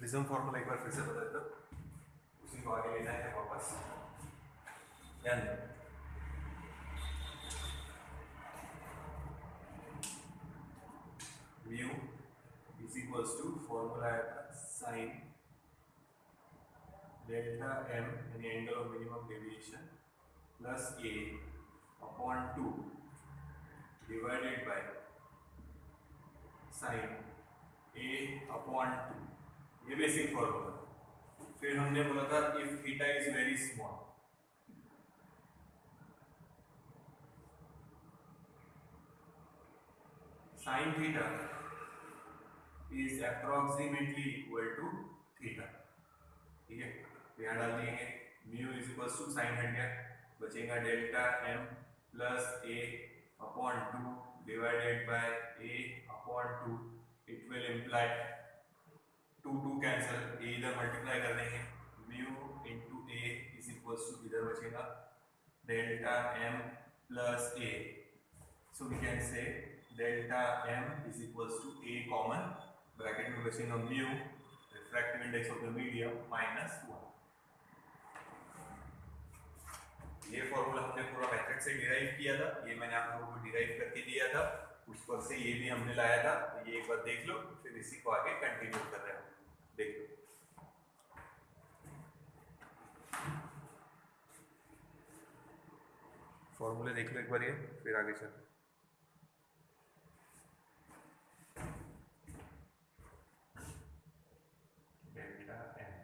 Prism formula एक बार फिर से बता देता हूँ, उसी को आगे लेना है वापस। ध्यान दें, mu is equals to formula आया था साइन डेल्टा एम यानी angle of minimum deviation plus A upon 2 divided by sine A upon 2, ये बेसिक फॉर्मूला। फिर हमने बोला था if theta is very small, sine theta is approximately equal to theta. ठीक है, यहाँ डाल दिएंगे mu is equal to sine हट गया, बचेगा delta M plus A upon 2 divided by A upon 2। It will imply 2 cancel, A इधर multiply कर देंगे, mu into A is equal to इधर बचेगा delta M plus A. So we can say delta M is equal to A common, bracket में बचेगा mu refractive index of the medium minus 1। ये formula हमने पूरा method से derive किया था, ये मैंने आप लोगों को डिराइव करके दिया था, उस पर से ये भी हमने लाया था। तो ये एक बार देख लो, फिर इसी को आगे कंटिन्यू कर रहे हैं। देख लो, फॉर्मूले देख लो एक बार ये, फिर आगे चल।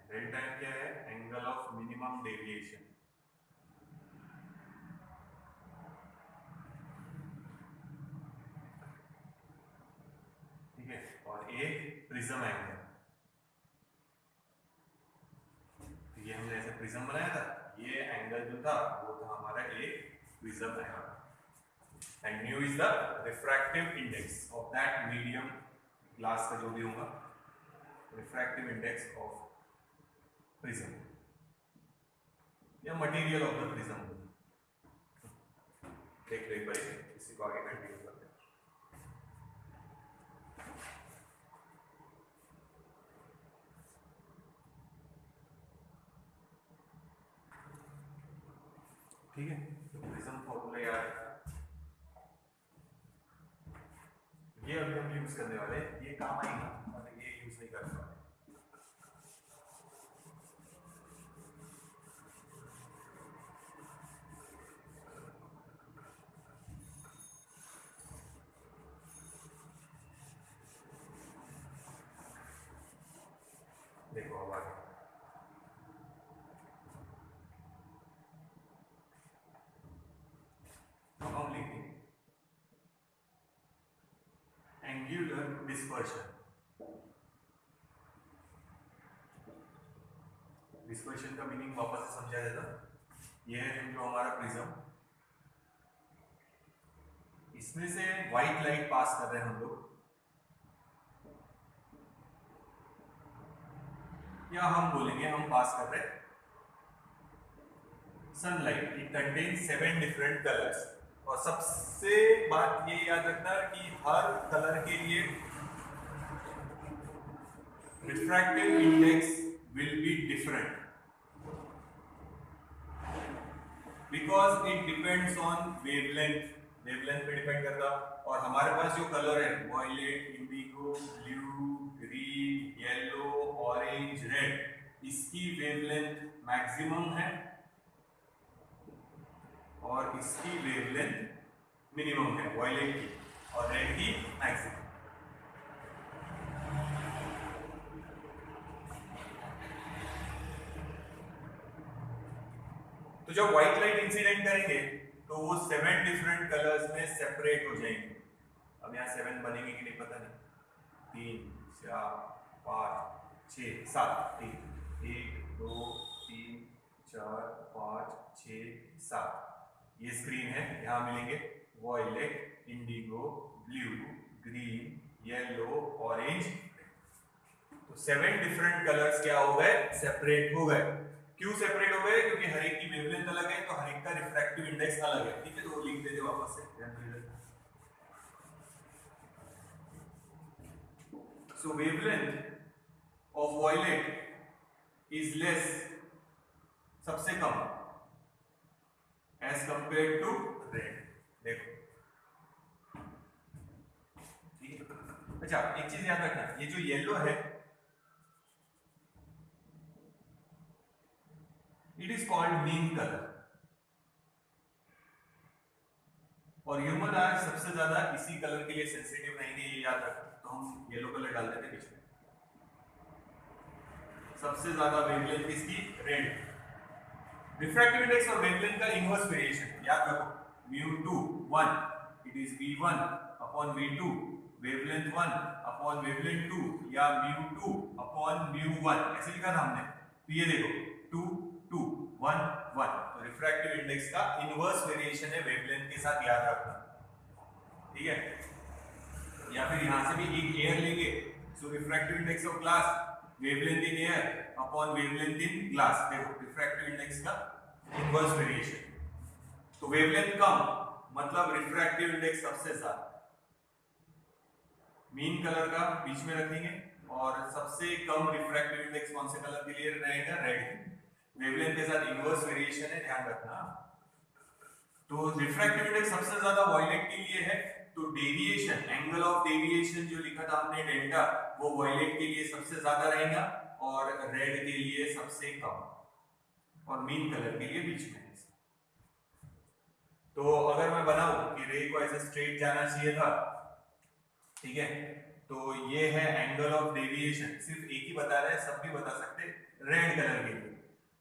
डेल्टा एम क्या है? Angle of minimum deviation. ठीक है, और ए प्रिज्म एंगल। ये हमने ऐसे प्रिज्म बनाया था, ये एंगल जो था वो था हमारा A prism angle. And mu is the refractive index of that medium glass का जो भी होगा, रिफ्रैक्टिव इंडेक्स ऑफ प्रिज्म या मटेरियल ऑफ द प्रिज्म। देख लो एक बार, इसी को आगे कंटिन्यू करते हैं। ठीक है, तो प्रिज्म फॉर्मूला याद रखना, ये अभी हम यूज करने वाले हैं, ये काम आएगा, मतलब ये यूज नहीं कर पाए। देखो अब आगे, अब हम लिखेंगे एंगुलर डिस्पर्शन। डिस्पर्शन का मीनिंग वापस से समझा जाता, ये है जो हमारा प्रिज्म, इसमें से व्हाइट लाइट पास कर रहे हैं हम लोग, या हम बोलेंगे हम पास कर रहे हैं sunlight. It contains 7 different colours. और सबसे बात ये याद रखना कि हर कलर के लिए refractive index will be different because it depends on wavelength. Wavelength पे डिपेंड करता। और हमारे पास जो कलर है violet, indigo, blue, green, yellow, orange, red, इसकी वेवलेंथ मैक्सिमम है और इसकी वेवलेंथ मिनिमम है, वायलेट की, और रेड की मैक्सिमम। तो जब व्हाइट लाइट इंसिडेंट करेंगे तो वो 7 डिफरेंट कलर्स में सेपरेट हो जाएंगे। अब यहाँ 7 बनेंगे कि नहीं पता नहीं, 3, 4, 5, 6, 7, 1, 2, 3, 4, 5, 6, 7। ये स्क्रीन है, यहाँ मिलेंगे violet, indigo, blue, green, yellow, orange. तो 7 डिफरेंट कलर्स क्या हो गए? सेपरेट हो गए। क्यों सेपरेट हो गए? क्योंकि हर एक की वेवलेंथ अलग है, तो हर एक का रिफ्रैक्टिव इंडेक्स अलग है। ठीक है, तो वो लिख देते वापस से। So wavelength of violet is less, सबसे कम, एज कंपेयर टू रेड। देखो ठीक है। अच्छा एक चीज याद रखना, ये जो येलो है it is called mean colour, और ह्यूमन आंख सबसे ज्यादा इसी कलर के लिए सेंसिटिव रहेंगे, ये याद रखना। तो हम येलो कलर डाल देते बीच में। सबसे ज्यादा वेवलेंथ किसकी? रेड। रिफ्रैक्टिव इंडेक्स और वेवलेंथ का इनवर्स वेरिएशन याद रखो, mu2 1 it is v1 upon v2, wavelength 1 upon wavelength 2, या mu2 अपॉन mu1 ऐसे लिखा था हमने। तो ये देखो 2 2 1 1, तो रिफ्रैक्टिव इंडेक्स का इनवर्स वेरिएशन है वेवलेंथ के साथ, याद रखना ठीक है। या फिर यहां से भी एक एयर लेंगे, so refractive index of glass wavelength in air upon wavelength in glass. देखो रिफ्रैक्टिव इंडेक्स का इनवर्स वेरिएशन, तो वेवलेंथ कम मतलब रिफ्रैक्टिव इंडेक्स सबसे ज्यादा। मीन कलर का बीच में रखेंगे, और सबसे कम रिफ्रैक्टिव इंडेक्स कौन से कलर के लिए रहेगा? रेड। वेवलेंथ के साथ इनवर्स वेरिएशन है, ध्यान रखना। तो रिफ्रैक्टिव इंडेक्स सबसे ज्यादा वॉयलेट के लिए है, तो डेविएशन, एंगल ऑफ डेविएशन जो लिखा था हमने डेल्टा, वो वॉयलेट के लिए सबसे ज्यादा रहेगा और रेड के लिए सबसे कम, और मीन कलर के लिए बीच में। तो अगर मैं बनाऊं कि रे को ऐसे स्ट्रेट जाना चाहिए था, ठीक है, तो ये है एंगल ऑफ डेविएशन, सिर्फ एक ही बता रहे हैं, सब भी बता सकते रेड कलर के लिए।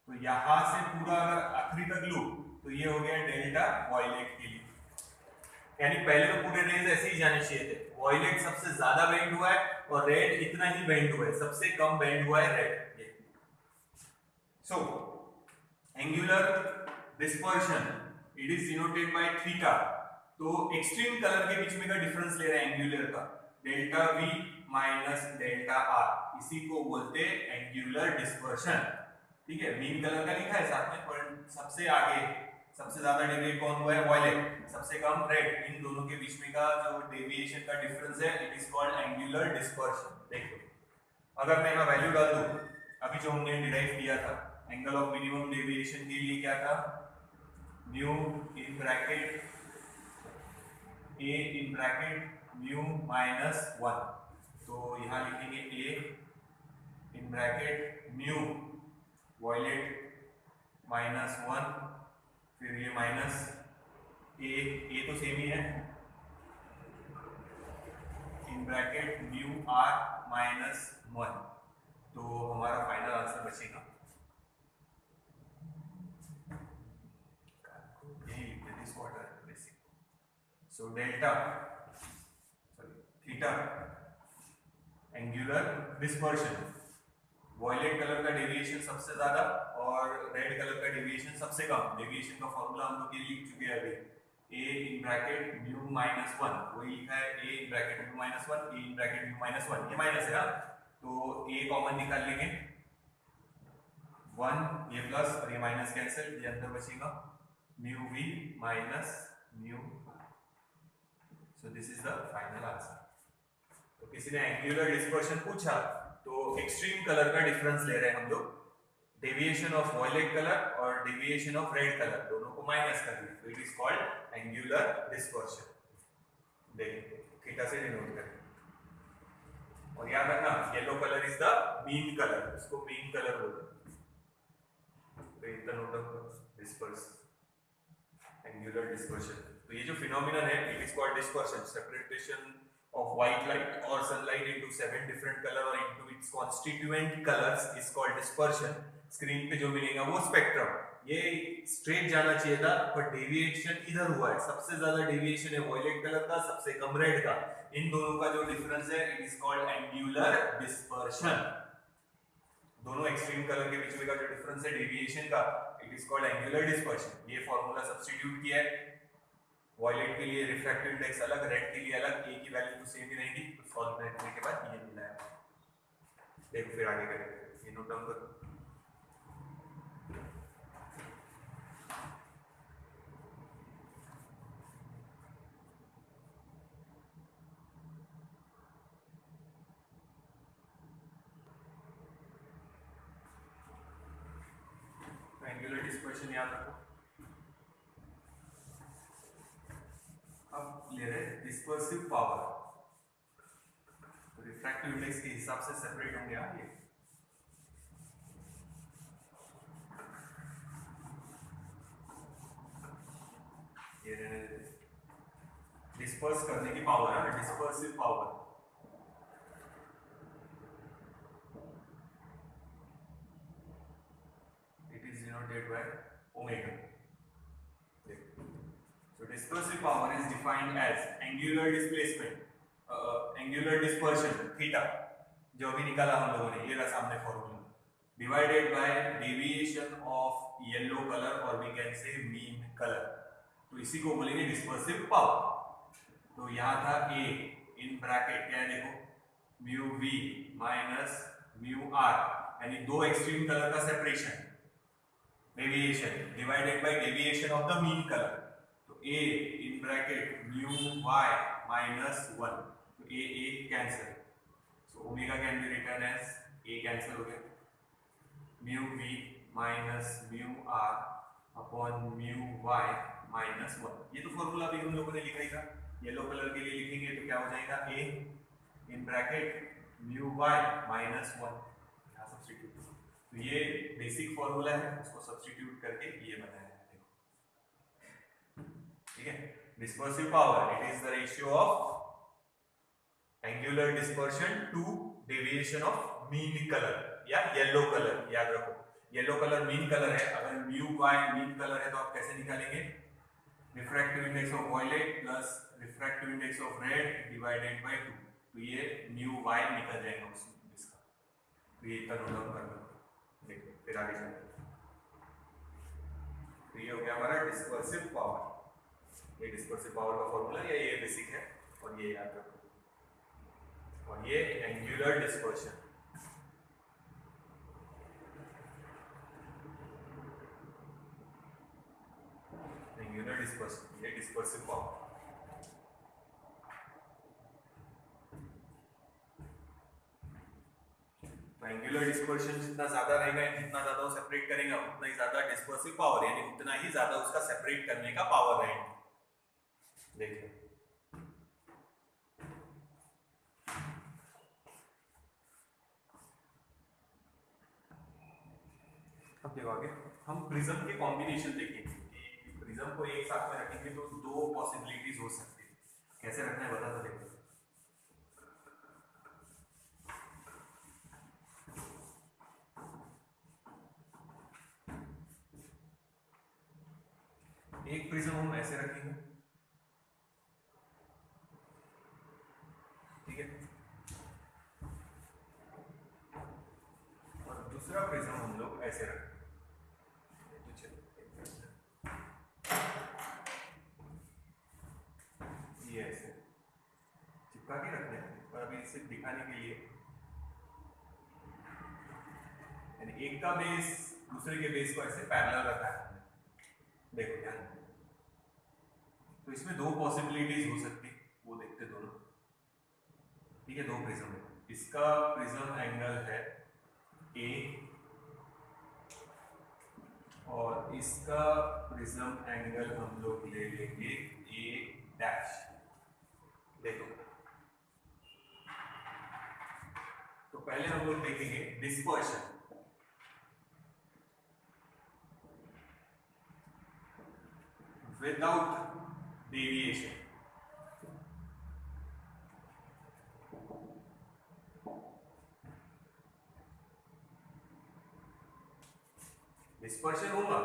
तो यहां से पूरा अगर आखिरी तक लूं तो ये हो गया डेल्टा वॉयलेट के लिए, यानी पहले तो पूरे रेज ऐसे ही जाने चाहिए थे। वॉयलेट सबसे ज्यादा बेंड हुआ है और रेड इतना ही बेंड हुआ है, सबसे कम बेंड हुआ है red. So angular dispersion it is denoted by theta. तो एक्सट्रीम कलर के बीच में का डिफरेंस ले रहे हैं एंगुलर का, delta we minus delta R, इसी को बोलते हैं एंगुलर डिस्पर्शन। ठीक है, मीन कलर का लिखा है साथ में, पर सबसे आगे सबसे ज्यादा डेविएट कौन हुआ है? वॉयलेट, सबसे कम रेड। इन दोनों के बीच में का जो डेविएशन का डिफरेंस है it is called angular dispersion. देखो अगर मैं यहां वैल्यू डाल दूं, अभी जो हमने डिराइव किया था एंगल ऑफ मिनिमम डेविएशन के लिए क्या था? Mu in bracket a in bracket mu minus 1, तो यहां लिखेंगे a in bracket mu violet minus 1, फिर ये माइनस a तो सेम ही है, in bracket mu r minus 1, तो हमारा फाइनल आंसर बचेगा so delta theta angular dispersion, violet colour का डेविएशन सबसे ज्यादा और रेड कलर का डेविएशन सबसे कम। डेविएशन का फॉर्मूला हम लोग ये लिख चुके हैं अभी, a in bracket mu minus 1, वही लिखा है a in bracket mu minus 1, a in bracket mu minus 1, ये माइनस है ना, तो a कॉमन निकाल लेंगे 1, ये प्लस और ये माइनस कैंसिल, ये अंदर बचेगा mu v minus mu, so this is the final answer. तो किसी ने एंगुलर डिस्पर्शन पूछा तो एक्सट्रीम कलर का डिफरेंस ले रहे हैं हम लोग, डेविएशन ऑफ वॉयलेट कलर और डेविएशन ऑफ रेड कलर, दोनों को माइनस कर दिया, तो it is called angular dispersion. देखिए थीटा से डिनोट करें, और याद रखना yellow colour is the mean colour, उसको मीन कलर बोलते हैं। तो इतना note of disperse, angular dispersion. तो ये जो फिनोमिनन है it is called dispersion, separation of white light or sunlight into 7 different color or into its constituent colors is called dispersion। Screen पे जो मिलेगा वो स्पेक्ट्रम, ये स्ट्रेट जाना चाहिए था पर डेविएशन इधर हुआ है, सबसे ज्यादा डेविएशन है वॉयलेट कलर का, सबसे कम रेड का, इन दोनों का जो डिफरेंस है it is called angular dispersion. दोनों एक्सट्रीम कलर के बीच में का जो डिफरेंस है डेविएशन का it is called angular dispersion. ये फॉर्मूला सब्स्टिट्यूट किया है, वॉयलेट के लिए रिफ्रैक्टिव इंडेक्स अलग, रेड के लिए अलग, ए की वैल्यू तो सेम ही रहेगी, तो सॉल्व करने के बाद ये मिला है। देखो फिर आगे करेंगे, ये नोट डाउन करो। एक्सप्रेशन याद रखो। अब ले रहे डिस्पर्सिव पावर, रिफ्रैक्टिव इंडेक्स के हिसाब से सेपरेट होंगे ये डिस्पर्स करने की पावर है, dispersive power. It is denoted by omega. So dispersive power is defined as angular displacement, angular dispersion theta, जो भी निकाला हम लोगों ने, ये रहा सामने formula, divided by deviation of yellow color और we can say mean color। तो इसी को बोलेंगे dispersive power। तो यहाँ था A in bracket, क्या है देखो, mu V minus mu R, यानी दो एक्सट्रीम कलर का separation, deviation divided by deviation of the mean colour. A in bracket mu y minus 1, तो A cancel, so omega can be written as A cancel हो गया, mu v minus mu r upon mu y minus 1। ये तो formula भी हम लोगों ने लिखा ही था, येलो कलर के लिए लिखेंगे तो क्या हो जाएगा, A in bracket mu y minus 1, यहाँ सब्स्टिट्यूट। तो ये बेसिक फॉर्मूला है, उसको सब्स्टिट्यूट करके ये बनाया। Dispersive power, it is the ratio of angular dispersion to deviation of mean color या yellow color। याद रखो yellow color mean color है, अगर mu y mean color है तो आप कैसे निकालेंगे, refractive index of violet plus refractive index of red divided by 2, तो ये mu y निकल जाएगा इसका। तो ये इतना नोट डाउन कर लो, देखो फिर आगे चलते। तो ये हो गया हमारा डिस्पर्सिव पावर, ये डिस्पर्सिव पावर का फॉर्मूला, या ये बेसिक है और ये याद रखो। और ये एंगुलर डिस्पर्शन, एंगुलर डिस्पर्शन, ये डिस्पर्सिव पावर। तो एंगुलर डिस्पर्शन जितना ज्यादा रहेगा, जितना ज्यादा वो सेपरेट करेगा, उतना ही ज्यादा डिस्पर्सिव पावर, यानी उतना ही ज्यादा उसका सेपरेट करने का पावर रहेगा। देखिए अब देखो आगे हम प्रिज्म के कॉम्बिनेशन देखेंगे कि प्रिज्म को एक साथ में रखेंगे तो दो पॉसिबिलिटीज हो सकती है। कैसे रखना है बता, तो देखो एक प्रिज्म हम ऐसे रखेंगे, ठीक है, और दूसरा प्रिज्म हम लोग ऐसे रखेंगे। ये ऐसे चिपका के रखना है, और अभी इसे दिखाने के लिए, यानी एक का बेस दूसरे के बेस को ऐसे पैरेलल रखा है। देखो ध्यान, तो इसमें दो पॉसिबिलिटीज हो सकती, वो देखते दोनों, ठीक है। दो प्रिज्म है, इसका प्रिज्म एंगल है A और इसका प्रिज्म एंगल हम लोग ले लेंगे A डैश। देखो तो पहले हम लोग देखेंगे डिस्पर्शन। विदाउट डेविएशन, डिस्पर्शन होगा,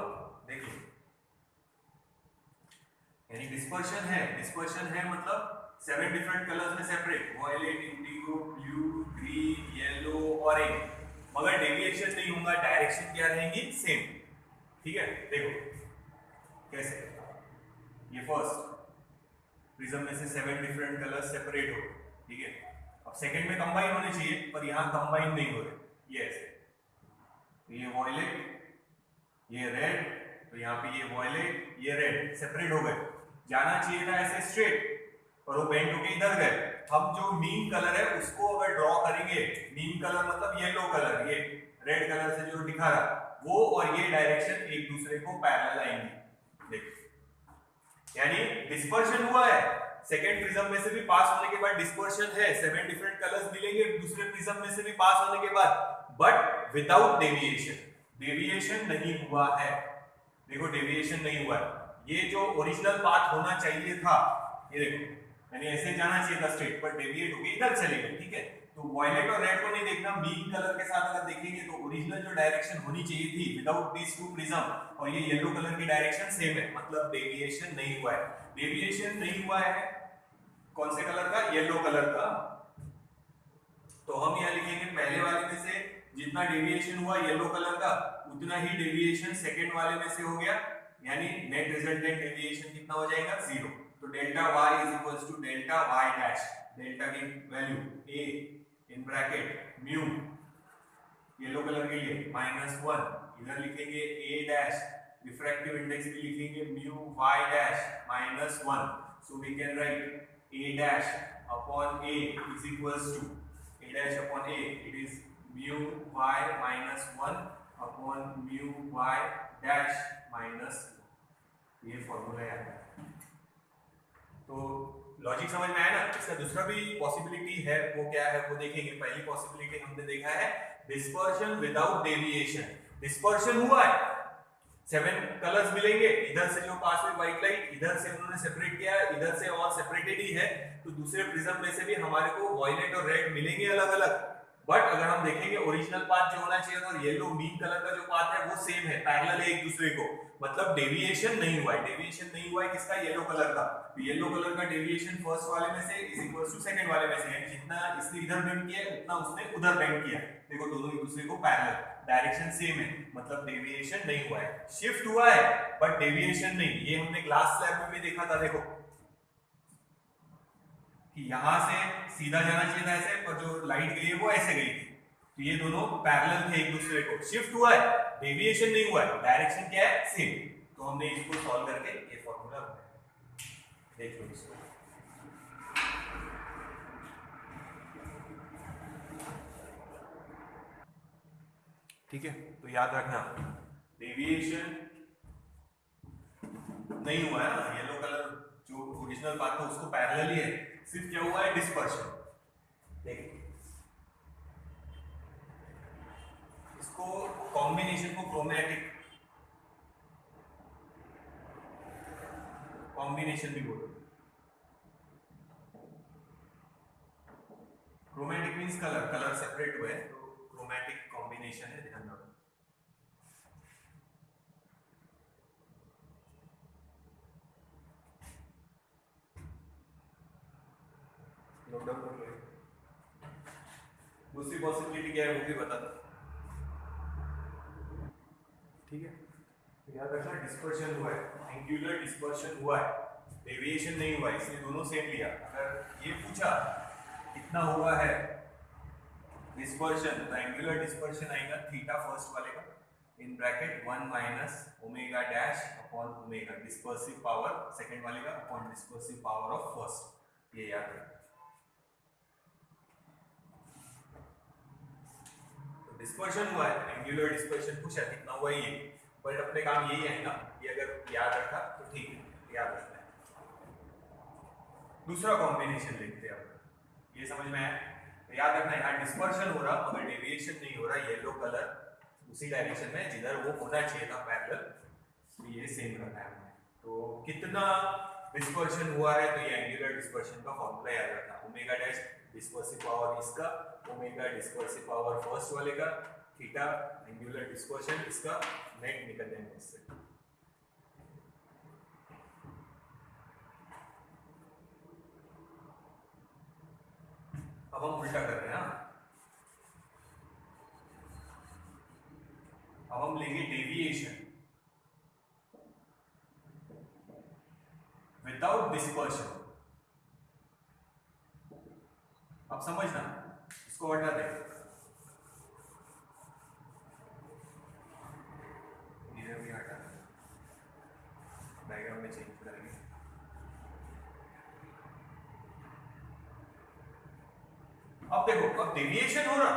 देखिए, यानी डिस्पर्शन है मतलब 7 डिफरेंट कलर्स में separate, violet, indigo, blue, green, yellow, orange, मगर डेविएशन नहीं होगा, डायरेक्शन क्या रहेंगी, सेम, ठीक है। देखो कैसे, ये फर्स्ट प्रिज्म में से 7 डिफरेंट कलर्स सेपरेट हो, ठीक है। अब सेकंड में कंबाइन होने चाहिए, पर यहां कंबाइन नहीं हो रहे, ये ऐसे, तो ये वायलेट, ये रेड, तो यहाँ पे ये वायलेट, ये रेड सेपरेट हो गए। जाना चाहिए था ऐसे स्ट्रेट, और वो बेंड होके इधर गए। हम जो मीन कलर है उसको अगर ड्रॉ करेंगे, मीन कलर मतलब येलो कलर, ये रेड कलर से जो दिखा रहा, वो और ये डायरेक्शन एक दूसरे को पैरेलल आएंगे। देखो यानी डिस्पर्शन हुआ है, सेकेंड प्रिज्म में से भी पास होने के बाद डिस्पर्शन है, 7 डिफरेंट कलर्स मिलेंगे दूसरे प्रिज्म में से भी पास होने के बाद, बट विदाउट डेविएशन। डेविएशन नहीं हुआ है, देखो डेविएशन नहीं हुआ है। ये जो ओरिजिनल पाथ होना चाहिए था, ये देखो यानी ऐसे जाना चाहिए था स्ट्रेट, पर डेविएट हो गया, इधर चले गए। ठीक है, तो वायलेट और रेड को नहीं देखना, मीन कलर के साथ अगर देखेंगे तो ओरिजिनल जो डायरेक्शन होनी चाहिए थी विदाउट दिस टू प्रिज्म और ये येलो कलर की डायरेक्शन सेम है, मतलब डेविएशन नहीं हुआ है। डेविएशन नहीं हुआ है कौन से कलर का? येलो कलर का। तो हम यहाँ लिखेंगे पहले वाले में से जितना डेविएशन हुआ येलो कलर का, उतना ही डेविएशन सेकेंड वाले में से हो गया, यानी नेट रिजल्टेंट डेविएशन कितना हो जाएगा? 0। तो delta y is equals to delta y dash, delta की value a in bracket mu yellow colour के लिए -1, इधर लिखेंगे a डैश, रिफ्रैक्टिव इंडेक्स भी लिखेंगे mu y dash -1, so we can write a dash upon a is equals to a dash upon a, it is mu y -1 upon mu y dash -1। ये formula याद है। तो logic समझ में आया ना? इसका दूसरा भी पॉसिबिलिटी है, वो क्या है वो देखेंगे। पहली पॉसिबिलिटी हमने देखा है डिस्पर्शन विदाउट डेविएशन। डिस्पर्शन हुआ है, 7 कलर्स मिलेंगे, इधर से जो पास हुई व्हाइट लाइट, इधर से उन्होंने सेपरेट किया, इधर से और सेपरेटेड ही है, तो दूसरे प्रिज्म में से भी हमारे को वायलेट और रेड मिलेंगे अलग अलग। बट अगर हम देखेंगे ओरिजिनल पाथ जो होना चाहिए और येलो मीन कलर का जो पाथ है वो सेम है, पैरेलल है एक दूसरे को, मतलब डेविएशन नहीं हुआ है। डेविएशन नहीं हुआ है किसका? येलो कलर का। तो येलो कलर का डेविएशन फर्स्ट वाले में से इज इक्वल्स टू सेकंड वाले में से, यानी जितना इसने इधर बेंड किया उतना उसने उधर बेंड किया। देखो दोनों एक दूसरे को पैरेलल, डायरेक्शन सेम है, मतलब डेविएशन नहीं हुआ है। शिफ्ट हुआ है बट डेविएशन नहीं। ये हमने क्लास स्लैब में भी देखा था, देखो कि यहां से सीधा जाना चाहिए था ऐसे, पर जो लाइट गई है वो ऐसे गई थी, तो ये दोनों पैरेलल थे एक दूसरे को। शिफ्ट हुआ है, डेविएशन नहीं हुआ है, डायरेक्शन क्या है? सेम। तो हमने इसको सॉल्व करके ये फॉर्मूला देख लो इसको। ठीक है, तो याद रखना डेविएशन नहीं हुआ है ना, येलो कलर जो ओरिजिनल पाथ था उसको पैरेलल ही है, सिर्फ क्या हुआ है? डिस्पर्शन। देखिए इसको कॉम्बिनेशन को क्रोमैटिक कॉम्बिनेशन भी बोलो। Chromatic means colour, colour separate हुए, तो क्रोमैटिक कॉम्बिनेशन है, ध्यान रखो। नोट डाउन कर लो। दूसरी पॉसिबिलिटी क्या है वो भी बता दो। ठीक है, तो याद रखना डिस्पर्शन हुआ है, एंगुलर डिस्पर्शन हुआ है, डेविएशन नहीं हुआ, इसलिए दोनों सेम लिया। अगर ये पूछा कितना हुआ है डिस्पर्शन, तो एंगुलर डिस्पर्शन आएगा थीटा फर्स्ट वाले का in bracket 1 minus omega dash upon omega, dispersive power second वाले का upon dispersive power of first, ये याद रखना। डिस्पर्शन हुआ है, एंगुलर डिस्पर्शन पूछा कितना हुआ ये, बट अपने काम यही है ना, ये अगर याद रखा तो ठीक है, याद रखना है। दूसरा कॉम्बिनेशन देखते हैं अब, ये समझ में आया? तो याद रखना यहाँ डिस्पर्शन हो रहा मगर डेविएशन नहीं हो रहा, येलो कलर उसी डायरेक्शन में जिधर वो होना चाहिए था पैरेलल, तो ये सेम रखना है हमने। तो कितना डिस्पर्शन हुआ है, तो ये एंगुलर डिस्पर्शन का फॉर्मूला याद रखना, ओमेगा डैश डिस्पर्सिव पावर इसका, ओमेगा डिस्पर्सिव पावर फर्स्ट वाले का, थीटा एंगुलर डिस्पर्शन इसका, नेट निकल जाएंगे इससे। अब हम उल्टा कर रहे हैं, अब हम लेंगे डेविएशन विदाउट डिस्पर्शन। अब समझना, इसको हटा दे, इधर भी हटा, डायग्राम में चेंज करेंगे। अब देखो, अब डेविएशन हो रहा,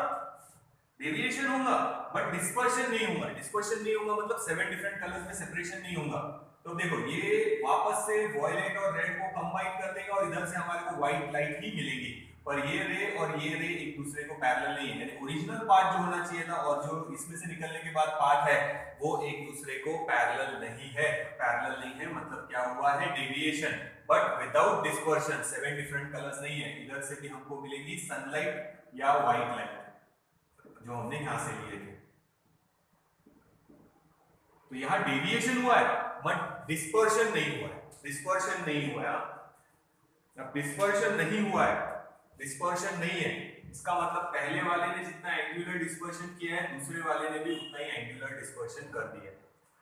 डेविएशन होगा बट डिस्पर्शन नहीं होगा। डिस्पर्शन नहीं होगा मतलब 7 डिफरेंट कलर्स में सेपरेशन नहीं होगा। तो देखो ये वापस से वॉयलेट और रेड को कंबाइन कर देगा और इधर से हमारे को व्हाइट लाइट ही मिलेगी, पर ये रे और ये रे एक दूसरे को पैरेलल नहीं है। यानी ओरिजिनल पार्ट जो होना चाहिए था और जो इसमें से निकलने के बाद पार्ट है वो एक दूसरे को पैरेलल नहीं है। पैरेलल नहीं है मतलब क्या हुआ है, deviation, but without dispersion. 7 different colours नहीं है, इधर से भी हमको मिलेगी सनलाइट या व्हाइट लाइट जो हमने यहां से लिए थे। तो यहां डेविएशन हुआ है बट डिस्पर्शन नहीं हुआ है। डिस्पर्शन नहीं हुआ है। अब डिस्पर्शन नहीं हुआ है, डिस्पर्शन नहीं है, इसका मतलब पहले वाले ने जितना एंगुलर डिस्पर्शन किया है दूसरे वाले ने भी उतना ही एंगुलर डिस्पर्शन कर दिया है।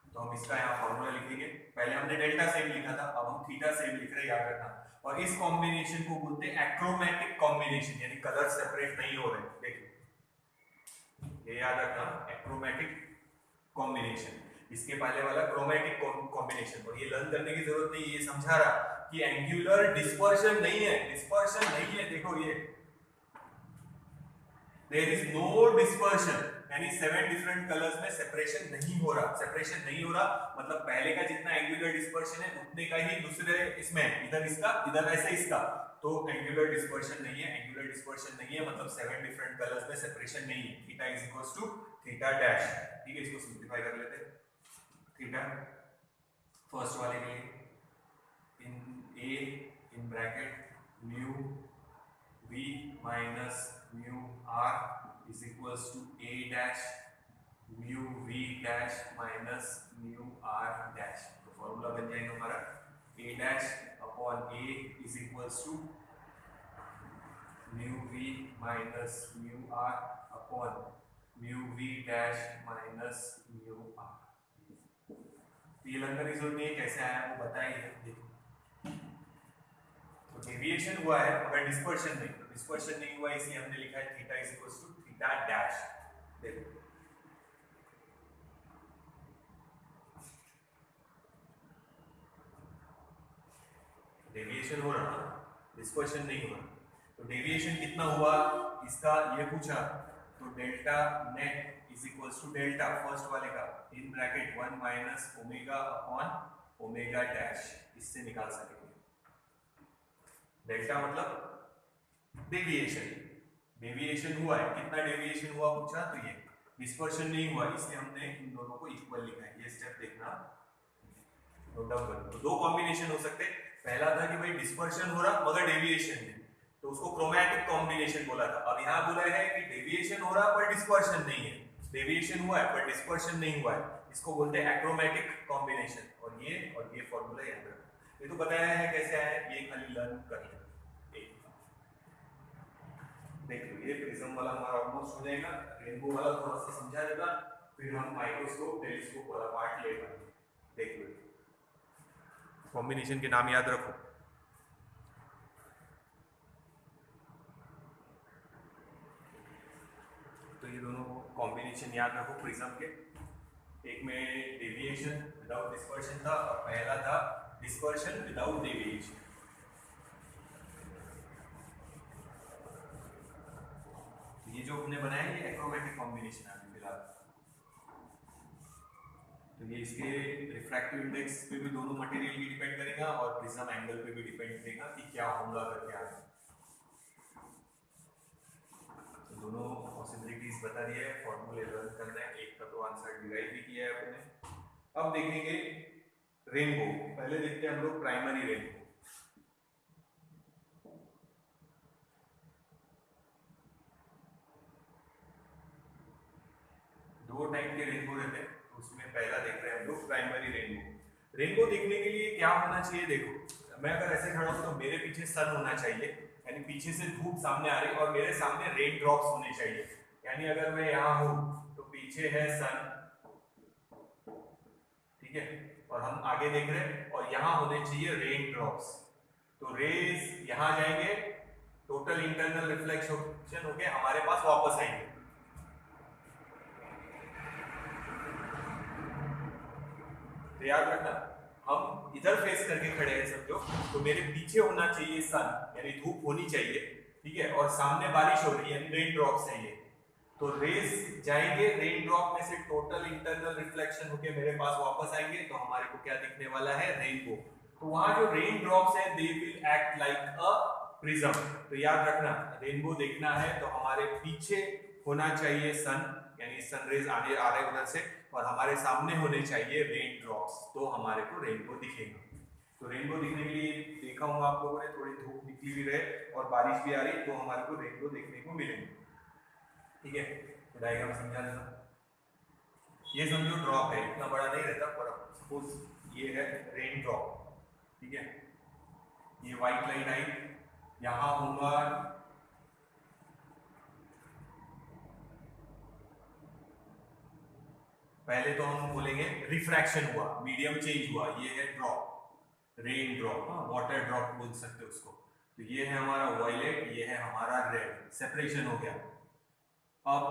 तो हम इसका यहाँ फॉर्मूला लिखेंगे। पहले हमने डेल्टा सेम लिखा था, अब हम थीटा सेम लिख रहे हैं, याद रखना। और इस कॉम्बिनेशन को बोलते हैं एक्रोमैटिक कॉम्बिनेशन, यानी कलर सेपरेट नहीं हो रहे। देखिए ये याद रखना, एक्रोमैटिक कॉम्बिनेशन। इसके पहले वाला क्रोमैटिक कॉम्बिनेशन। और ये लर्न करने की जरूरत नहीं, ये समझा रहा कि एंगुलर डिस्पर्शन नहीं है, डिस्पर्शन नहीं है। देखो ये देयर इज नो डिस्पर्शन, यानी 7 डिफरेंट कलर्स में सेपरेशन नहीं हो रहा। सेपरेशन नहीं हो रहा मतलब पहले का जितना एंगुलर डिस्पर्शन है उतने का ही दूसरे इसमें, इधर इसका इधर ऐसे इसका, तो एंगुलर डिस्पर्शन नहीं है। एंगुलर डिस्पर्शन नहीं है मतलब 7 डिफरेंट कलर्स में सेपरेशन नहीं है। Theta is equals to theta dash. ठीक है, इसको सिंपलीफाई कर लेते हैं। थीटा फर्स्ट वाले के लिए in A in bracket mu v minus mu r is equals to a dash mu v dash minus mu r dash. तो फॉर्मूला बन जाएगा हमारा a dash upon a is equals to mu v minus mu r upon mu v dash minus mu r। ये लंगर की जरूरत नहीं है, कैसे आया वो बताएंगे। देखो तो डेविएशन हुआ है मगर डिस्पर्शन नहीं। तो डिस्पर्शन नहीं हुआ इसलिए हमने लिखा है theta is equals to theta dash. देखो डेविएशन हो रहा, डिस्पर्शन नहीं हुआ। तो डेविएशन कितना हुआ इसका ये पूछा, तो delta net is equals to delta first वाले का in bracket 1 minus omega upon omega dash, इससे निकाल सकेंगे। डेल्टा मतलब डेविएशन। डेविएशन हुआ है, कितना डेविएशन हुआ पूछा, तो ये डिस्पर्शन नहीं हुआ इसलिए हमने इन दोनों को इक्वल लिखा है। ये स्टेप देखना, नोट डाउन कर। तो दो कॉम्बिनेशन हो सकते, पहला था कि भाई डिस्पर्शन हो रहा मगर डेविएशन नहीं, तो उसको क्रोमैटिक कॉम्बिनेशन बोला था। अब यहाँ बोला है कि डेविएशन हो रहा पर डिस्पर्शन नहीं है। डेविएशन हुआ है पर डिस्पर्शन नहीं हुआ है, इसको बोलते हैं एक्रोमैटिक कॉम्बिनेशन। और ये फॉर्मूला याद रखना। ये तो बताया है कैसे आया है, ये खाली लर्न कर ले। देख लो ये प्रिज्म वाला हमारा ऑलमोस्ट हो जाएगा, रेनबो वाला थोड़ा सा समझा देगा, फिर हम माइक्रोस्कोप टेलीस्कोप वाला पार्ट ले पाएंगे। देख लो कॉम्बिनेशन के नाम याद रखो। तो ये दोनों कॉम्बिनेशन याद रखो प्रिज्म के। एक में डेविएशन विदाउट डिस्पर्शन था और पहला था डिस्पर्शन विदाउट डेविएशन। ये जो हमने बनाया ये एक्रोमैटिक कॉम्बिनेशन है फिलहाल। तो ये इसके रिफ्रैक्टिव इंडेक्स पे भी दोनों मटेरियल की डिपेंड करेगा और प्रिज्म एंगल पे भी डिपेंड करेगा कि क्या होगा करके आगे। तो दोनों पॉसिबिलिटीज बता दिया है, फॉर्मूले लर्न करना है। एक का तो आंसर डिराइव भी किया है आपने। अब देखेंगे रेनबो। पहले देखते हैं हम लोग प्राइमरी रेनबो। दो टाइप के रेनबो रहते हैं, तो उसमें पहला देख रहे हैं हम लोग प्राइमरी रेनबो। रेनबो देखने के लिए क्या होना चाहिए, देखो मैं अगर ऐसे खड़ा हूं तो मेरे पीछे सन होना चाहिए, यानी पीछे से धूप सामने आ रही, और मेरे सामने रेन ड्रॉप्स होने चाहिए। यानी अगर मैं यहाँ हूं तो पीछे है सन, ठीक है, और हम आगे देख रहे हैं और यहाँ होने चाहिए रेन ड्रॉप्स। तो रेज यहाँ जाएंगे, टोटल इंटरनल रिफ्लेक्शन होके हमारे पास वापस आएंगे। तो याद रखना हम इधर फेस करके खड़े हैं समझो, तो मेरे पीछे होना चाहिए सन, यानी धूप होनी चाहिए, ठीक है, और सामने बारिश हो रही है यानी रेन ड्रॉप्स है ये। तो रेज जाएंगे, रेन ड्रॉप में से टोटल इंटरनल रिफ्लेक्शन होके मेरे पास वापस आएंगे, तो हमारे को क्या दिखने वाला है, रेनबो। तो वहां जो रेन ड्रॉप्स है they will act like a prism. तो याद रखना, रेनबो देखना है तो हमारे पीछे होना चाहिए सन, यानी सनरेज आने आ रहे उधर से, और हमारे सामने होने चाहिए रेन ड्रॉप्स, तो हमारे को रेनबो दिखेगा। तो रेनबो दिखने के लिए देखा होगा आप लोगों ने, थोड़ी धूप निकली भी रहे और बारिश भी आ रही, तो हमारे को रेनबो देखने को मिलेंगे। ठीक है, तो डायग्राम समझा देना। ये समझो ड्रॉप है, इतना बड़ा नहीं रहता, पर सपोज ये है रेन ड्रॉप। ठीक है, ये व्हाइट लाइट आई, यहां होगा पहले तो हम बोलेंगे रिफ्रैक्शन हुआ, मीडियम चेंज हुआ, ये है drop, rain drop, water drop बोल सकते हो उसको। तो ये है हमारा वायलेट, ये है हमारा रेड, सेपरेशन हो गया। अब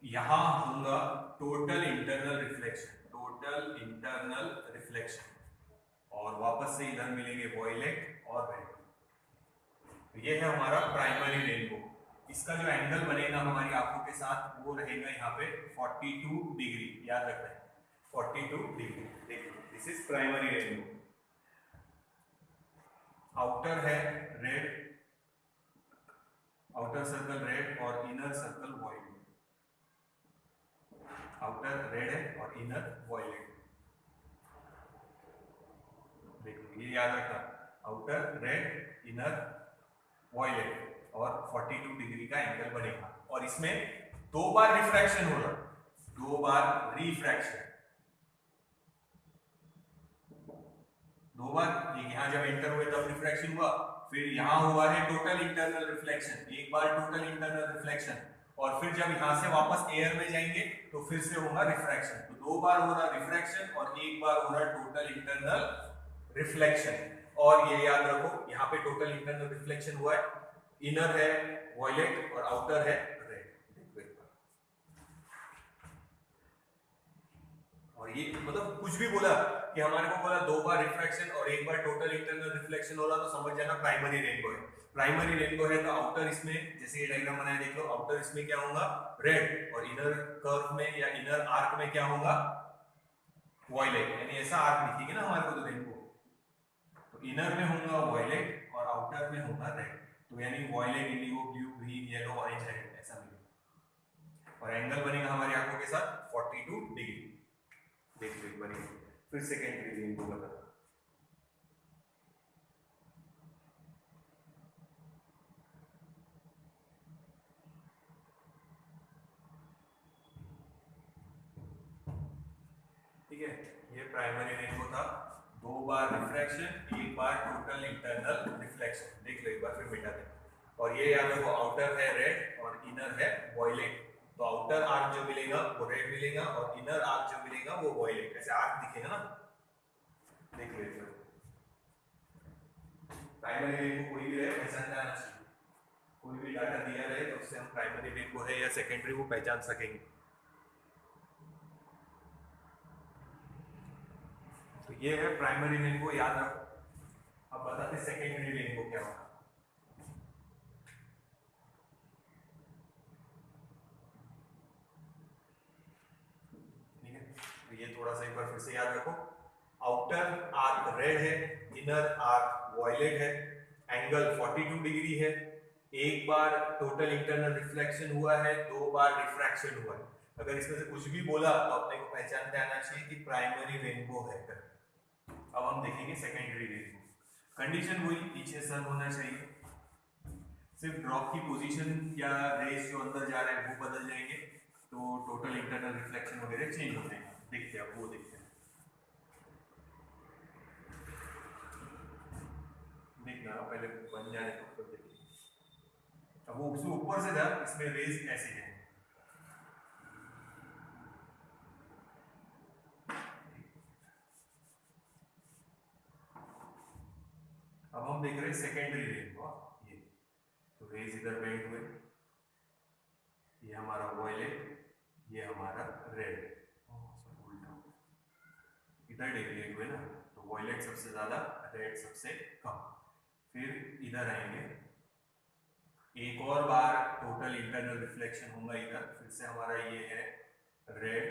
यहां होगा total internal reflection, total internal reflection, और वापस से इधर मिलेंगे वायलेट और रेड। तो ये है हमारा प्राइमरी रेनबो। इसका जो एंगल बनेगा हमारी आंखों के साथ वो रहेगा यहाँ पे 42 डिग्री, याद रखना है 42 डिग्री। देखो this is primary rainbow. Outer है रेड, आउटर सर्कल रेड और inner circle white. Outer red है और इनर वायलेट। देखो ये याद रखना, आउटर रेड इनर वायलेट, और 42 डिग्री का एंगल बनेगा। और इसमें दो बार रिफ्रैक्शन होगा, दो बार रिफ्रैक्शन, दो बार। ये यहां जब एंटर हुए तब रिफ्रैक्शन हुआ, फिर यहां हुआ है टोटल इंटरनल रिफ्लेक्शन, एक बार टोटल इंटरनल रिफ्लेक्शन, और फिर जब यहां से वापस एयर में जाएंगे तो फिर से होगा रिफ्रैक्शन। तो दो बार हो रहा रिफ्रैक्शन और एक बार हो रहा टोटल इंटरनल रिफ्लेक्शन। और ये याद रखो, यहाँ पे टोटल इंटरनल रिफ्लेक्शन हुआ है, इनर है वायलेट और आउटर है रेड। देखो एक बार, और ये मतलब कुछ भी बोला कि हमारे को बोला दो बार रिफ्रैक्शन और एक बार टोटल इंटरनल रिफ्लेक्शन हो रहा, तो समझ जाना प्राइमरी रेनबो है। प्राइमरी रेनबो है तो आउटर इसमें, जैसे ये डायग्राम बनाया देख लो, आउटर इसमें क्या होगा रेड, और इनर कर्व में या इनर आर्क में क्या होगा वायलेट, यानी ऐसा आर्क दिखेगा ना हमारे को तो रेनबो। तो इनर में होगा वायलेट और आउटर में होगा रेड, तो यानी violet, indigo, blue, green, yellow, orange, red ऐसा मिलेगा। और एंगल बनेगा हमारी आंखों के साथ 42 डिग्री। देखो एक बार फिर सेकेंडरी रेनबो बता। ठीक है, ये प्राइमरी रेनबो था, दो बार रिफ्रैक्शन, एक बार टोटल इंटरनल रिफ्लेक्शन। देख लो एक बार फिर मिटा दे। और ये याद रखो, आउटर है रेड और इनर है वायलेट। तो आउटर आर्क जो मिलेगा वो रेड मिलेगा और इनर आर्क जो मिलेगा वो वायलेट, ऐसे आर्क दिखेगा ना। देख लो प्राइमरी रेनबो कोई भी रहे पहचान जाना चाहिए, कोई भी डाटा दिया रहे तो उससे हम प्राइमरी रेनबो है या सेकेंडरी वो पहचान सकेंगे। तो ये है प्राइमरी रेनबो, याद रखो। अब बताते सेकेंडरी रेनबो क्या होगा। ठीक है, तो ये थोड़ा सा एक बार फिर से याद रखो, आउटर आर्क रेड है, इनर आर्क वायलेट है, एंगल 42 डिग्री है, एक बार टोटल इंटरनल रिफ्लेक्शन हुआ है, दो बार रिफ्रैक्शन हुआ है। अगर इसमें से कुछ भी बोला तो अपने को पहचानते आना चाहिए कि प्राइमरी रेनबो है। अब हम देखेंगे सेकेंडरी रेनबो। कंडीशन वही, पीछे सन होना चाहिए, सिर्फ ड्रॉप की पोजीशन या रेस जो अंदर जा रहे हैं वो बदल जाएंगे, तो टोटल इंटरनल रिफ्लेक्शन वगैरह चेंज हो जाएगा। देखते हैं, अब वो देखते हैं। देखना पहले बन जाए तो फिर देखिए। अब वो उससे ऊपर से था, इसमें रेस ऐसे है। अब हम देख रहे हैं सेकेंडरी रेनबो। ये तो रेस इधर बेंड हुए, ये हमारा वायलेट, ये हमारा रेड, उल्टा इधर डेविएट हुए ना, तो वायलेट सबसे ज्यादा, रेड सबसे कम। फिर इधर आएंगे, एक और बार टोटल टोटल इंटरनल रिफ्लेक्शन होगा इधर, फिर से हमारा ये है रेड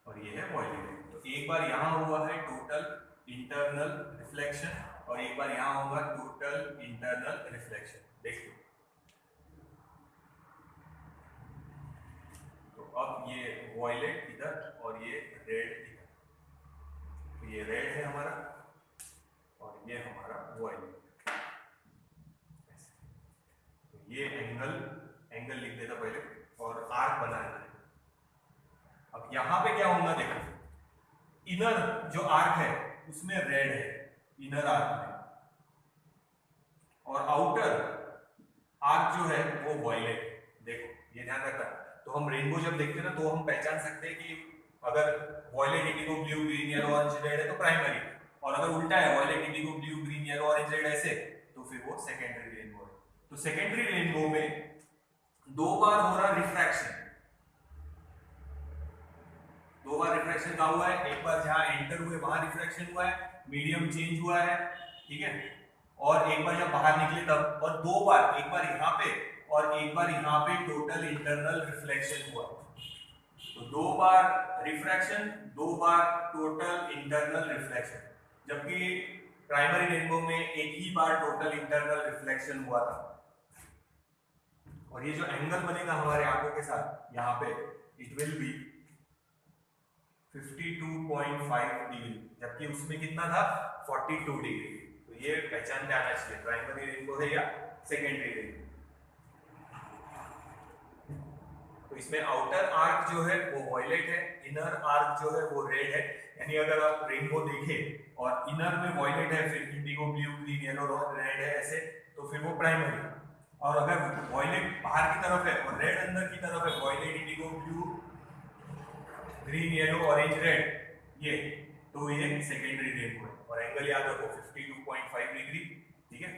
और ये है वॉयलेट। तो एक बार यहाँ हुआ है टोटल इंटरनल रिफ्लेक्शन और एक बार यहाँ होगा टोटल इंटरनल रिफ्लेक्शन। देखिए तो अब ये वॉयलेट इधर और ये रेड इधर, तो ये रेड है हमारा और ये हमारा वॉयलेट। तो ये एंगल लिख देता पहले और आर्क बनाना है। अब यहां पे क्या होगा देखो, इनर जो आर्क है उसमें रेड है इनर आर्क में, और आउटर आर्क जो है वो वॉयलेट है। देखो ये ध्यान रखना। तो हम रेनबो जब देखते हैं ना तो हम पहचान सकते हैं कि अगर violet indigo blue green yellow orange red है तो प्राइमरी, और अगर उल्टा है violet indigo blue green yellow orange red ऐसे तो फिर वो सेकेंडरी रेनबो है। तो सेकेंडरी रेनबो में दो बार हो रहा रिफ्रैक्शन, दो बार रिफ्रैक्शन का हुआ है। एक बार जहां एंटर हुए वहां रिफ्रैक्शन हुआ है, मीडियम चेंज हुआ है, ठीक है, और एक बार जब बाहर निकले तब, और दो बार, एक बार यहाँ पे और एक बार यहाँ पे टोटल इंटरनल रिफ्लेक्शन हुआ। तो दो बार रिफ्रैक्शन, दो बार टोटल इंटरनल रिफ्लेक्शन, जबकि प्राइमरी रेनबो में एक ही बार टोटल इंटरनल रिफ्लेक्शन हुआ था। और ये जो एंगल बनेगा हमारे आंखों के साथ यहाँ पे, इट विल बी 52.5 डिग्री, जबकि उसमें कितना था 42 डिग्री। तो ये पहचान में आना चाहिए प्राइमरी रेनबो है या सेकेंडरी रेनबो। तो इसमें आउटर आर्क जो है वो वॉयलेट है, इनर आर्क जो है वो रेड है। यानी अगर आप रेनबो देखें और इनर में वॉयलेट है, फिर Indigo blue green yellow red है ऐसे, तो फिर वो प्राइमरी। और अगर वॉयलेट बाहर की तरफ है और रेड अंदर की तरफ है, violet indigo blue green yellow orange red, ये तो ये सेकेंडरी रेनबो है। और एंगल याद रखो 52.5 डिग्री, ठीक है।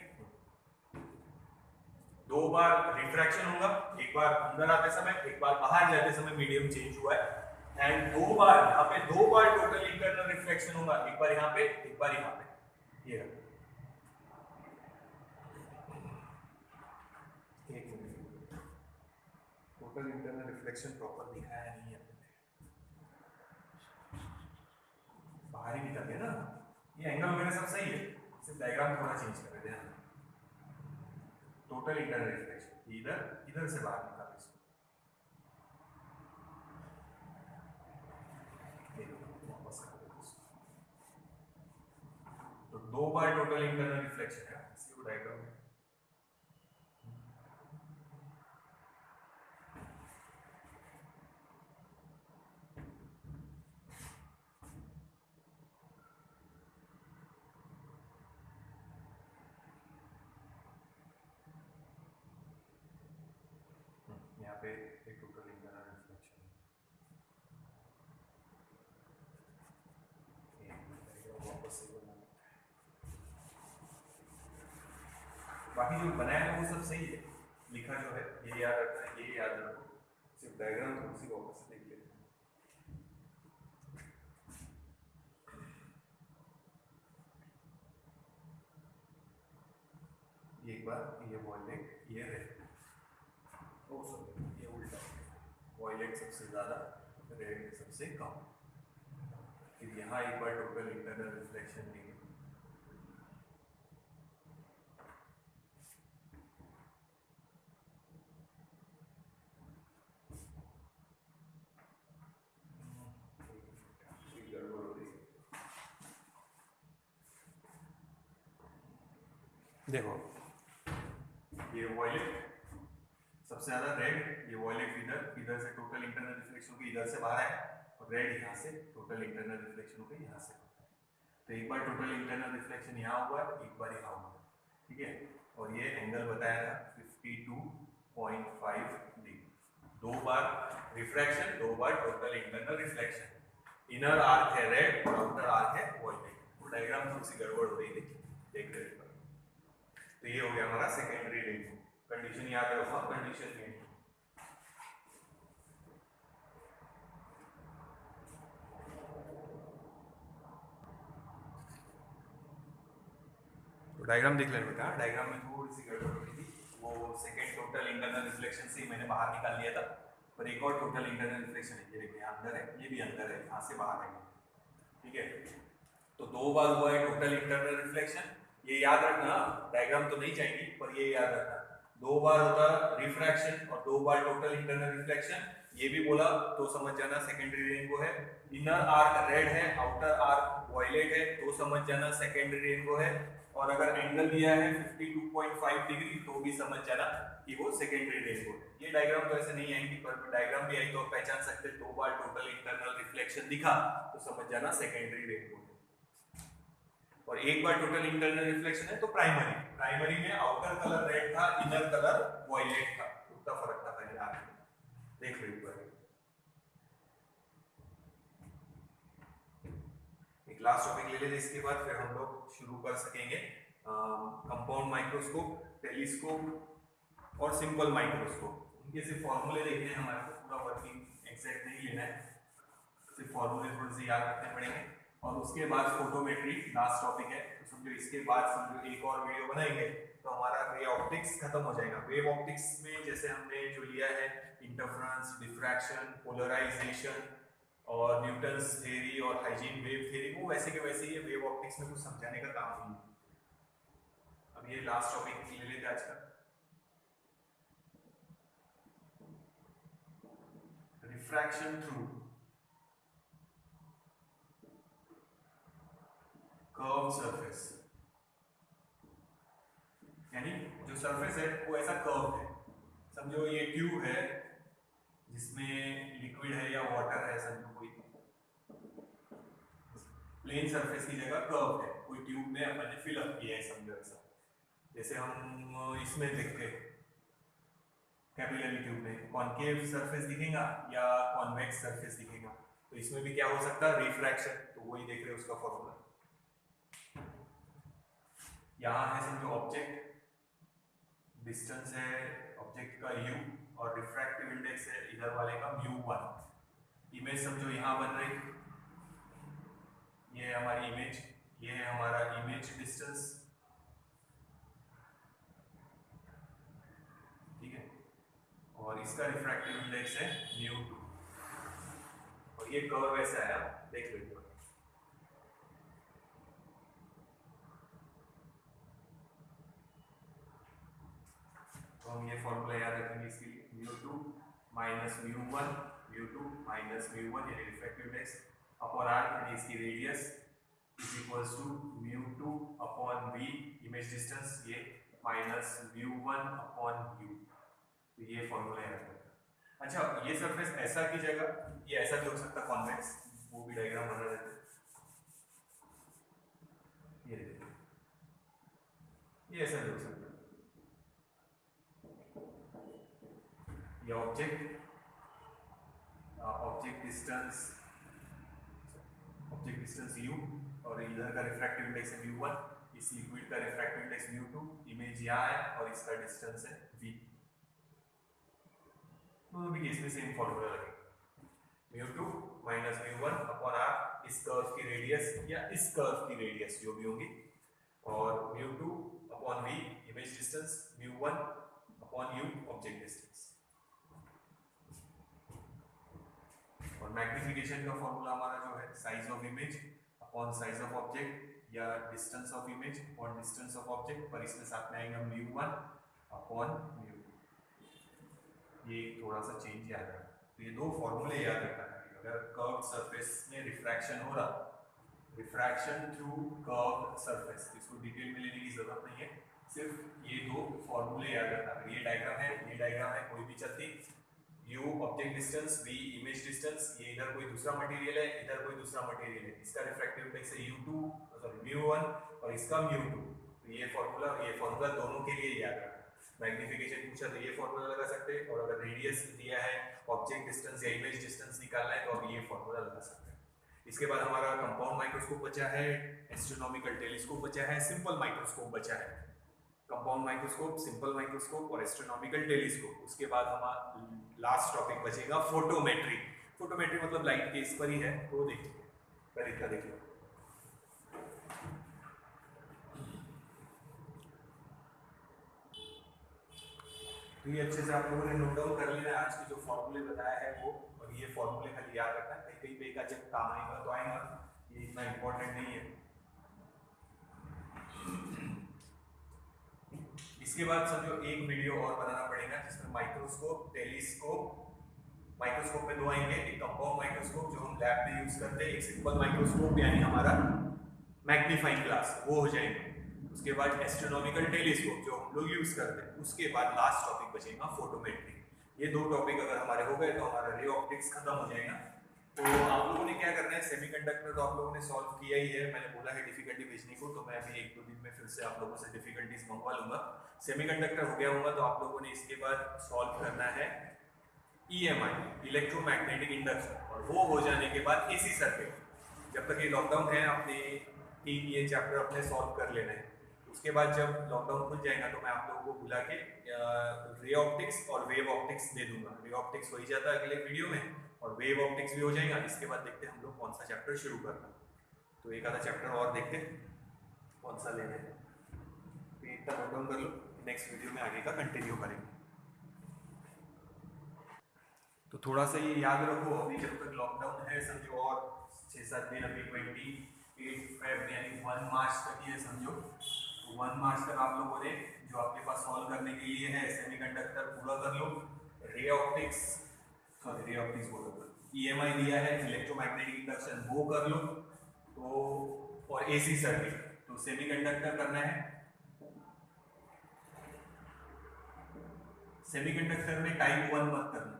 दो बार रिफ्रैक्शन होगा, एक बार अंदर आते समय, एक बार बाहर जाते समय मीडियम चेंज हुआ है। एंड दो बार यहाँ पे, दो बार टोटल इंटरनल रिफ्लेक्शन होगा, एक बार यहाँ पे एक बार यहाँ पे। ये एक minute, total internal reflection proper दिखाया नहीं है, बाहर ही निकल गया ना। ये एंगल वगैरह सब सही है, सिर्फ डायग्राम थोड़ा चेंज कर देते हैं। टोटल इंटरनल रिफ्लेक्शन इधर से बाहर निकाल इसको, वापस कर देते इसको। तो दो बार टोटल इंटरनल रिफ्लेक्शन है, इसलिए वो डायग्राम है। यहाँ पे एक टोटल इंटरनल रिफ्लेक्शन, वापस से बनाना। बाकी जो बनाया है वो सब सही है, लिखा जो है ये याद रखना है, ये याद रखो, सिर्फ डायग्राम थोड़ी सी वापस से देख लेते हैं। एक बार ये वॉयलेट, ये रेड, ओ सॉरी ये उल्टा, वॉयलेट सबसे ज़्यादा, रेड सबसे कम। फिर यहाँ एक बार टोटल इंटरनल रिफ्लेक्शन लेंगे, गड़बड़ हो रही है। देखो ये वॉयलेट सबसे ज्यादा रेड, ये वॉयलेट इधर से टोटल इंटरनल रिफ्लेक्शन को इधर से बाहर है, और रेड यहाँ से टोटल इंटरनल रिफ्लेक्शन को यहाँ से। तो एक बार टोटल इंटरनल रिफ्लेक्शन यहाँ हुआ है, एक बार यहाँ हुआ, ठीक है। और ये एंगल बताया था 52.5 डिग्री। दो बार रिफ्रैक्शन, दो बार total internal reflection. Inner arc है रेड और आउटर आर्क है वॉयलेट। वो डायग्राम थोड़ी सी गड़बड़ हो रही थी, देख रहे। तो ये हो गया हमारा सेकेंडरी रेनबो। कंडीशन याद रखो, कंडीशन में तो डायग्राम देख लेना बेटा, डायग्राम में थोड़ी सी गड़बड़ हो रही थी। वो सेकेंड टोटल इंटरनल रिफ्लेक्शन से मैंने बाहर निकाल लिया था, पर एक और टोटल इंटरनल रिफ्लेक्शन है, ये देखिए अंदर है, ये भी अंदर है, यहाँ से बाहर है, ठीक है। तो 2 बार हुआ है टोटल इंटरनल रिफ्लेक्शन, ये याद रखना, डायग्राम तो नहीं चाहिए पर ये याद रखना, 2 बार होता रिफ्रैक्शन और 2 बार टोटल इंटरनल रिफ्लेक्शन। ये भी बोला तो समझ जाना सेकेंडरी रेनबो है, इनर आर्क रेड है, आउटर आर्क वायलेट है, तो समझ जाना सेकेंडरी रेनबो है। और अगर एंगल दिया है 52.5 डिग्री तो भी समझ जाना कि वो सेकेंडरी रेनबो है। ये डायग्राम तो ऐसे नहीं आएंगी, पर डायग्राम भी आई तो आप पहचान सकते, 2 बार टोटल इंटरनल रिफ्लेक्शन दिखा तो समझ जाना सेकेंडरी रेनबो है। और एक बार टोटल इंटरनल रिफ्लेक्शन है तो प्राइमरी, प्राइमरी में आउटर कलर रेड था, इनर कलर वायलेट था, उतना फर्क था पहले आप देख लो एक बार। एक लास्ट टॉपिक ले लेते, इसके बाद फिर हम लोग शुरू कर सकेंगे कंपाउंड माइक्रोस्कोप, टेलीस्कोप और सिंपल माइक्रोस्कोप। उनके सिर्फ फॉर्मूले देखने हैं, हमारे को पूरा वर्किंग एग्जैक्ट नहीं लेना है, सिर्फ फॉर्मूले थोड़े से याद रखने पड़ेंगे। और उसके बाद फोटोमेट्री लास्ट टॉपिक है, तो समझो इसके बाद समझो एक और वीडियो बनाएंगे तो हमारा रे ऑप्टिक्स खत्म हो जाएगा। वेव ऑप्टिक्स में जैसे हमने जो लिया है इंटरफेरेंस, डिफ्रैक्शन, पोलराइजेशन और न्यूटन्स थ्योरी और हाइजीन वेव थ्योरी, वो वैसे के वैसे ही है, वेव ऑप्टिक्स में कुछ समझाने का काम नहीं है। अब ये लास्ट टॉपिक ले लेते आज का, रिफ्रैक्शन थ्रू कर्व सरफेस, यानी जो सरफेस है वो ऐसा कर्व है, समझो ये ट्यूब है जिसमें लिक्विड है या वाटर है, समझो कोई प्लेन सरफेस की जगह कर्व है, कोई ट्यूब में अपन ने फिल अप किया है, समझो ऐसा, जैसे हम इसमें देखते हैं कैपिलरी ट्यूब में कॉन्केव सरफेस दिखेगा या कॉन्वेक्स सरफेस दिखेगा, तो इसमें भी क्या हो सकता है, रिफ्रैक्शन, तो वही देख रहे हैं उसका फॉर्मूला। यहाँ है समझो ऑब्जेक्ट, डिस्टेंस है ऑब्जेक्ट का u और रिफ्रैक्टिव इंडेक्स है इधर वाले का μ1। इमेज समझो यहाँ बन रही, ये है हमारी इमेज, ये है हमारा इमेज डिस्टेंस, ठीक है, और इसका रिफ्रैक्टिव इंडेक्स है μ2, और ये कर्व ऐसा है, देख लो। हम ये फॉर्मूला याद रखेंगे इसके लिए, μ2 माइनस μ1, μ2 माइनस μ1 यानी रिफ्रैक्टिव इंडेक्स अपॉन r यानी इसकी radius is equals to μ2 upon v image distance, ये माइनस μ1 अपॉन u, तो ये फॉर्मूला याद रखना। अच्छा, ये सरफेस ऐसा की जगह ये ऐसा भी हो सकता है कॉन्वेक्स, वो भी डायग्राम बना देते हैं, ये देखिए ये ऐसा भी हो सकता है, ये ऑब्जेक्ट डिस्टेंस u और इधर का रिफ्रैक्टिव इंडेक्स है μ1, इस लिक्विड का रिफ्रैक्टिव इंडेक्स μ2, इमेज यहाँ है और इसका डिस्टेंस है v, दोनों भी केस में सेम फॉर्मूला लगेगा, μ2 माइनस μ1 अपॉन r, इस कर्व की रेडियस या इस कर्व की रेडियस जो भी होगी, और μ2 upon v image distance, μ1 upon u object distance. और मैग्निफिकेशन का फॉर्मूला हमारा जो है size of image upon size of object या distance of image upon distance of object, पर इसके साथ में आएगा μ1 अपॉन μ2। ये थोड़ा सा चेंज याद रखना, तो ये दो फॉर्मूले याद रखना है। अगर कर्व सरफेस में रिफ्रैक्शन हो रहा, रिफ्रैक्शन थ्रू कर्व सरफेस, इसको डिटेल में लेने की जरूरत नहीं है, सिर्फ ये दो फॉर्मूले याद रखना। ये डायग्राम है, ये डायग्राम है, कोई भी चलती, u object distance, v image distance, ये इधर कोई दूसरा मटेरियल है, इधर कोई दूसरा मटेरियल है, इसका रिफ्रैक्टिव इंडेक्स है u2 सॉरी μ1 और इसका μ2, तो ये फॉर्मूला दोनों के लिए याद रखना। मैग्निफिकेशन पूछा तो ये फॉर्मूला लगा सकते हैं, और अगर रेडियस दिया है ऑब्जेक्ट डिस्टेंस या इमेज डिस्टेंस निकालना है तो अब ये फॉर्मूला लगा सकते हैं। इसके बाद हमारा कंपाउंड माइक्रोस्कोप बचा है, एस्ट्रोनॉमिकल टेलीस्कोप बचा है, सिंपल माइक्रोस्कोप बचा है। कंपाउंड माइक्रोस्कोप, सिंपल माइक्रोस्कोप और एस्ट्रोनॉमिकल टेलीस्कोप। उसके बाद हमारा लास्ट टॉपिक बचेगा फोटोमेट्री। फोटोमेट्री मतलब लाइट के इस पर ही है, तो देखिए तरीका देख लो। तो ये अच्छे से आप लोगों ने नोट डाउन कर लेना है आज के जो फॉर्मूले बताया है वो, और ये फॉर्मूले खाली याद रखना है, कहीं कहीं पे एक आध जब काम आएगा तो आएगा, ये इतना इंपॉर्टेंट नहीं है। इसके बाद समझो एक वीडियो और बनाना पड़ेगा जिसमें माइक्रोस्कोप, टेलीस्कोप, माइक्रोस्कोप में दो आएंगे, एक कंपाउंड माइक्रोस्कोप जो हम लैब में यूज करते हैं, एक सिंपल माइक्रोस्कोप यानी हमारा मैग्नीफाइंग ग्लास वो हो जाएगा। उसके बाद एस्ट्रोनॉमिकल टेलीस्कोप जो हम लोग यूज करते हैं। उसके बाद लास्ट टॉपिक बचेगा फोटोमेट्री। ये दो टॉपिक अगर हमारे हो गए तो हमारा रे ऑप्टिक्स खत्म हो जाएगा। तो आप लोगों ने क्या करना है, सेमीकंडक्टर तो आप लोगों ने सॉल्व किया ही है, मैंने बोला है डिफिकल्टी भेजने को, तो मैं अभी एक दो दिन में फिर से आप लोगों से डिफिकल्टीज मंगवा लूंगा। सेमीकंडक्टर हो गया होगा तो आप लोगों ने इसके बाद सॉल्व करना है EMI, इलेक्ट्रोमैग्नेटिक इंडक्शन, और वो हो जाने के बाद AC सर्किट। जब तक ये लॉकडाउन है अपने तीन ये चैप्टर अपने सॉल्व कर लेना है। उसके बाद जब लॉकडाउन खुल जाएगा तो मैं आप लोगों को बुला के रे ऑप्टिक्स और वेव ऑप्टिक्स दे दूंगा। रे ऑप्टिक्स हो ही जाता है अगले वीडियो में और वेव ऑप्टिक्स भी हो जाएगा। इसके बाद देखते हैं हम लोग कौन सा चैप्टर शुरू करना, तो एक आधा चैप्टर और देखते हैं कौन सा लेना है। तो इतना नोट डाउन कर लो, नेक्स्ट वीडियो में आगे का कंटिन्यू करेंगे। तो थोड़ा सा ये याद रखो, अभी जब तक लॉकडाउन है समझो और 6-7 दिन, अभी 28 फेब यानी 1 मार्च तक ये समझो। तो 1 मार्च तक आप लोगों ने जो आपके पास सॉल्व करने के लिए है सेमीकंडक्टर पूरा कर लो, रे ऑप्टिक्स बोल रहा EMI दिया है, इलेक्ट्रोमैग्नेटिक इंडक्शन वो कर लो, तो और AC सर्किट। तो सेमीकंडक्टर करना है, सेमीकंडक्टर में टाइप 1 मत करना,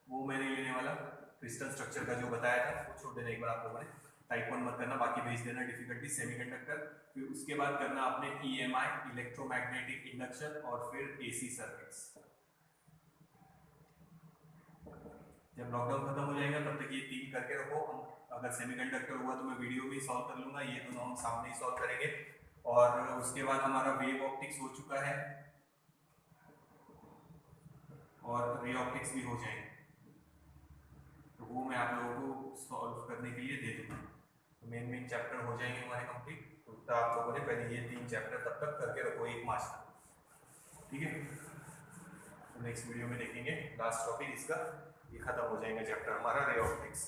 वो मैंने लेने वाला क्रिस्टल स्ट्रक्चर का जो बताया था वो छोड़ देना एक बार आप लोगों ने। टाइप 1 मत करना, बाकी भेज देना डिफिकल्टी सेमीकंडक्टर। फिर उसके बाद करना आपने EMI, इलेक्ट्रोमैग्नेटिक इंडक्शन, और फिर AC सर्किट्स। जब लॉकडाउन खत्म हो जाएगा तब तक ये 3 करके रखो। हम अगर सेमीकंडक्टर हुआ तो मैं वीडियो में सॉल्व कर लूंगा, ये दोनों हम सामने ही सॉल्व करेंगे। और उसके बाद हमारा वेव ऑप्टिक्स हो चुका है और रे ऑप्टिक्स भी हो जाएंगे, तो वो मैं आप लोगों को सॉल्व करने के लिए दे दूंगा। तो मेन चैप्टर हो जाएंगे हमारे कंप्लीट। तो आप लोगों ने पहले ये 3 चैप्टर तब तक करके रखो 1 मार्च तक, ठीक है। तो नेक्स्ट वीडियो में देखेंगे लास्ट टॉपिक इसका, ये खत्म हो जाएगा चैप्टर हमारा रे ऑप्टिक्स।